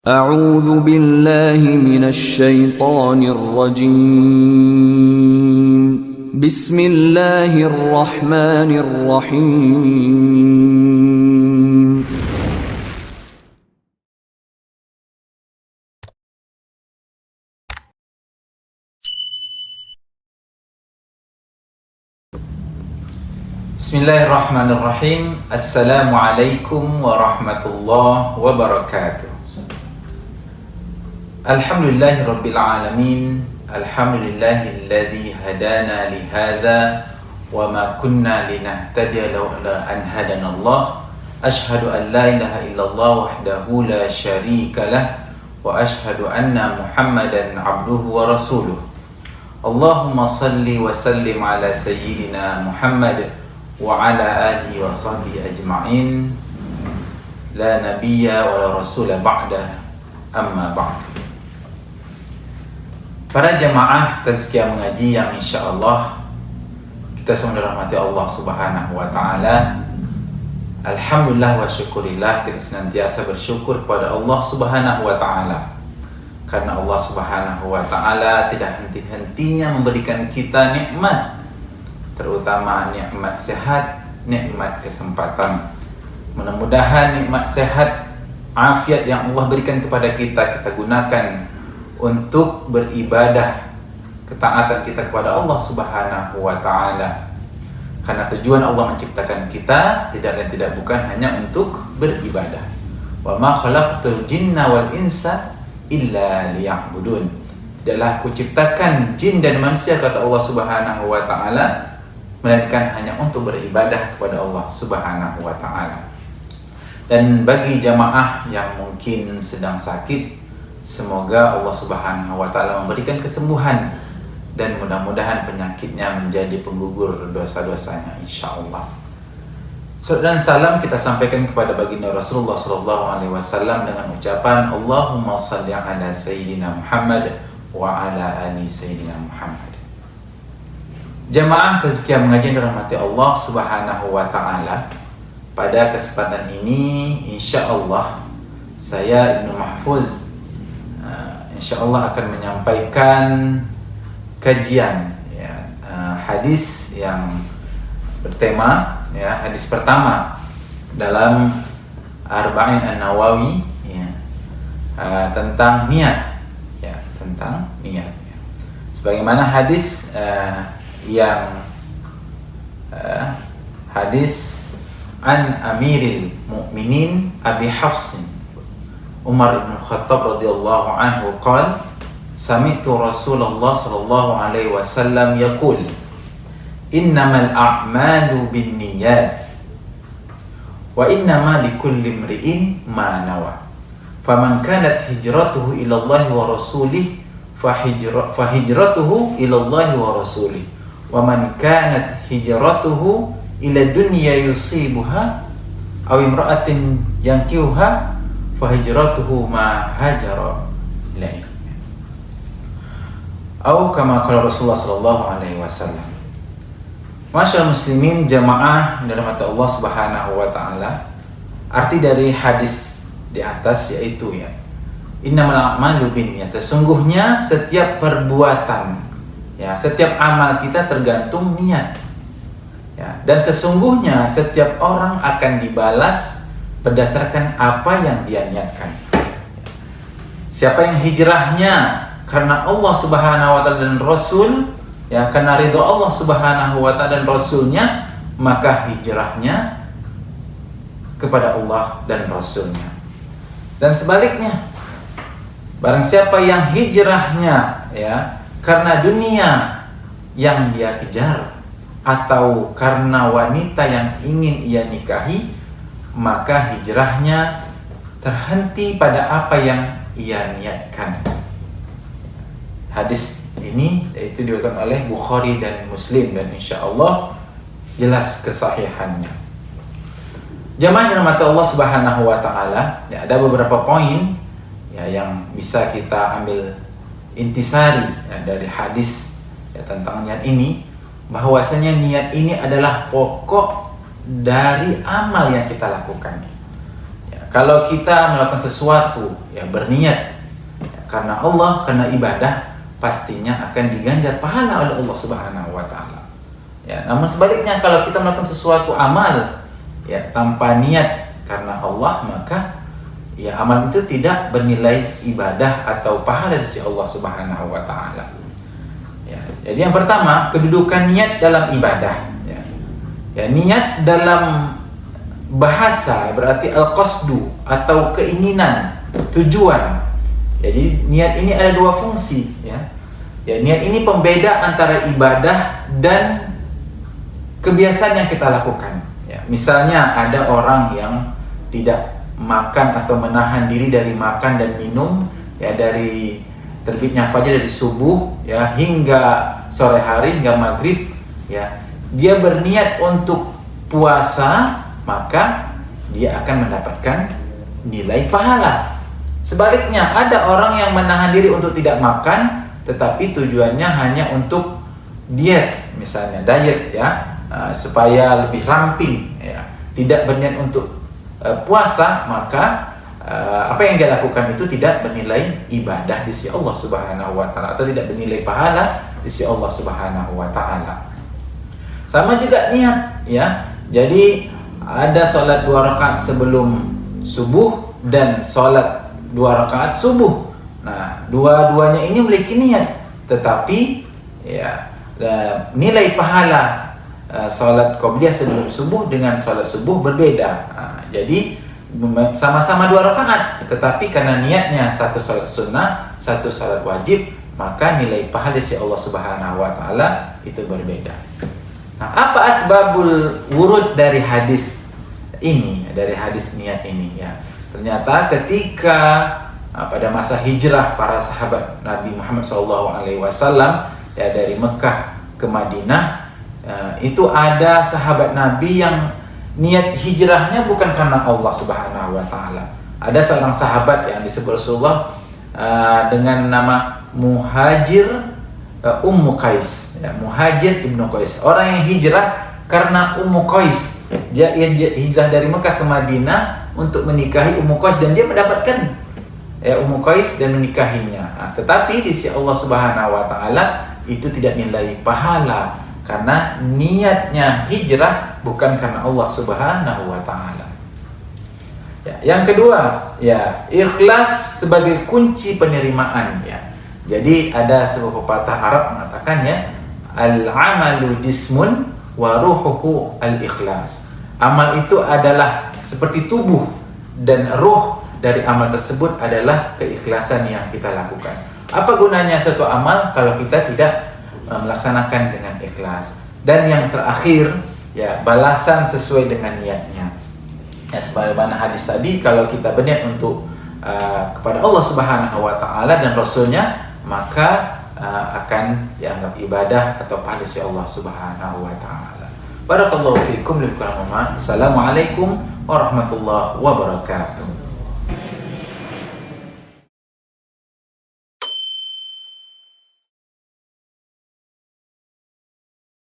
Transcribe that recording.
أعوذ بالله من الشيطان الرجيم بسم الله الرحمن الرحيم Bismillahirrahmanirrahim. Assalamualaikum warahmatullahi wabarakatuh. Alhamdulillahirabbil alamin. Alhamdulillahilladzi hadana li hadza wa ma kunna linahtadiya laula an hadanallah. Asyhadu an la ilaha illallah wahdahu la syarika lah wa asyhadu anna Muhammadan abduhu wa rasuluh. Allahumma salli wa sallim ala sayyidina Muhammad wa ala alihi wa sahbihi ajma'in. La nabiyya wa la rasula ba'da, amma ba'd. Para jamaah tazkiyah mengaji yang insyaallah kita semua dirahmati Allah Subhanahu wa taala. Alhamdulillah wa syukurillah, kita senantiasa bersyukur kepada Allah Subhanahu wa taala. Karena Allah Subhanahu wa taala tidak henti-hentinya memberikan kita nikmat, terutama nikmat sehat, nikmat kesempatan. Mudah-mudahan nikmat sehat, afiat yang Allah berikan kepada kita gunakan untuk beribadah, ketaatan kita kepada Allah Subhanahu wa taala. Karena tujuan Allah menciptakan kita tidak dan tidak bukan hanya untuk beribadah. Wa ma khalaqtul jinna wal insa illa liya'budun. Tidaklah aku ciptakan jin dan manusia, kata Allah Subhanahu wa taala, melainkan hanya untuk beribadah kepada Allah Subhanahu wa taala. Dan bagi jamaah yang mungkin sedang sakit, semoga Allah Subhanahu wa taala memberikan kesembuhan dan mudah-mudahan penyakitnya menjadi penggugur dosa-dosanya insyaallah. Salam dan salam kita sampaikan kepada baginda Rasulullah sallallahu alaihi wasallam dengan ucapan Allahumma shalli ala sayyidina Muhammad wa ala ali sayyidina Muhammad. Jamaah tazkiyah mengaji dirahmati Allah Subhanahu wa taala. Pada kesempatan ini insyaallah saya Ibnu Mahfuz insyaallah akan menyampaikan kajian hadis yang bertema hadis pertama dalam Arba'in An-Nawawi tentang niat tentang niat. Sebagaimana hadis yang hadis an Amiril Mukminin Abi Hafsin Umar ibn Khattab radhiyallahu anhu qala sami'tu Rasulullah sallallahu alaihi wasallam yaqul innamal a'malu binniyat wa innama likulli imri'in ma nawa faman kanat hijratuhu ila Allah wa rasulih fahijratuhu ila Allah wa rasulih wa man kanat hijratuhu ila dunya yusibuha aw imra'atin yankihuha fahijratuhu ma hajara ilaihi atau kama qala Rasulullah sallallahu alaihi wasallam. Masyaallah muslimin jamaah dalam mata Allah Subhanahu wa taala, arti dari hadis di atas yaitu innamal a'malu binniyat, sesungguhnya setiap perbuatan setiap amal kita tergantung niat dan sesungguhnya setiap orang akan dibalas berdasarkan apa yang dia niatkan. Siapa yang hijrahnya karena Allah Subhanahu wa taala dan Rasul, karena ridha Allah Subhanahu wa taala dan Rasulnya, maka hijrahnya kepada Allah dan Rasulnya. Dan sebaliknya, barang siapa yang hijrahnya karena dunia yang dia kejar atau karena wanita yang ingin ia nikahi, maka hijrahnya terhenti pada apa yang ia niatkan. Hadis ini itu diriwayatkan oleh Bukhari dan Muslim dan insyaallah jelas kesahihannya. Jamaah yang dirahmati Allah Subhanahu wa taala, ada beberapa poin yang bisa kita ambil intisari dari hadis tentang niat ini, bahwasanya niat ini adalah pokok dari amal yang kita lakukan. kalau kita melakukan sesuatu ya berniat karena Allah, karena ibadah, pastinya akan diganjar pahala oleh Allah Subhanahu wa taala. Ya, namun sebaliknya kalau kita melakukan sesuatu amal ya tanpa niat karena Allah, maka ya amal itu tidak bernilai ibadah atau pahala dari Allah Subhanahu wa taala. Ya, jadi yang pertama, kedudukan niat dalam ibadah. Ya, niat dalam bahasa berarti al-qasdu atau keinginan, tujuan. Jadi niat ini ada dua fungsi ya. Ya, niat ini pembeda antara ibadah dan kebiasaan yang kita lakukan. Ya, misalnya ada orang yang tidak makan atau menahan diri dari makan dan minum ya dari terbitnya fajar, dari subuh ya hingga sore hari, hingga maghrib ya. Dia berniat untuk puasa, maka dia akan mendapatkan nilai pahala. Sebaliknya, ada orang yang menahan diri untuk tidak makan, tetapi tujuannya hanya untuk diet, misalnya diet ya, supaya lebih ramping ya. Tidak berniat untuk puasa, maka apa yang dia lakukan itu tidak bernilai ibadah di sisi Allah Subhanahu wa taala, atau tidak bernilai pahala di sisi Allah Subhanahu wa taala. Sama juga niat ya. Jadi ada sholat 2 rakaat sebelum subuh dan sholat 2 rakaat subuh. Nah, dua-duanya ini memiliki niat, tetapi ya nilai pahala sholat qobliyah sebelum subuh dengan sholat subuh berbeda. Nah, jadi sama-sama 2 rakaat, tetapi karena niatnya satu sholat sunnah, satu sholat wajib, maka nilai pahala si Allah Subhanahu wa taala itu berbeda. Nah, apa asbabul wurud dari hadis ini, dari hadis niat ini ya? Ternyata ketika pada masa hijrah para sahabat Nabi Muhammad SAW ya dari Mekah ke Madinah, itu ada sahabat Nabi yang niat hijrahnya bukan karena Allah Subhanahu wa taala. Ada seorang sahabat yang disebut Rasulullah dengan nama Muhajir Ummu Qais ya, Muhajir Ibnu Qais, orang yang hijrah karena Ummu Qais. Dia hijrah dari Mekah ke Madinah untuk menikahi Ummu Qais, dan dia mendapatkan ya Ummu Qais dan menikahinya. Nah, tetapi di sisi Allah Subhanahu wa taala itu tidak nilai pahala karena niatnya hijrah bukan karena Allah Subhanahu wa taala. Ya, yang kedua, ya ikhlas sebagai kunci penerimaan ya. Jadi ada sebuah pepatah Arab mengatakan ya, al-amalu jismun wa ruhuhu al-ikhlas. Amal itu adalah seperti tubuh, dan ruh dari amal tersebut adalah keikhlasan yang kita lakukan. Apa gunanya suatu amal kalau kita tidak melaksanakan dengan ikhlas? Dan yang terakhir ya, balasan sesuai dengan niatnya. Ya, sebagaimana hadis tadi, kalau kita berniat untuk kepada Allah Subhanahu wa taala dan Rasulnya, maka akan dianggap ibadah atau pahala si Allah Subhanahu wa taala. Barakallahu fiikum. Assalamualaikum warahmatullahi wabarakatuh.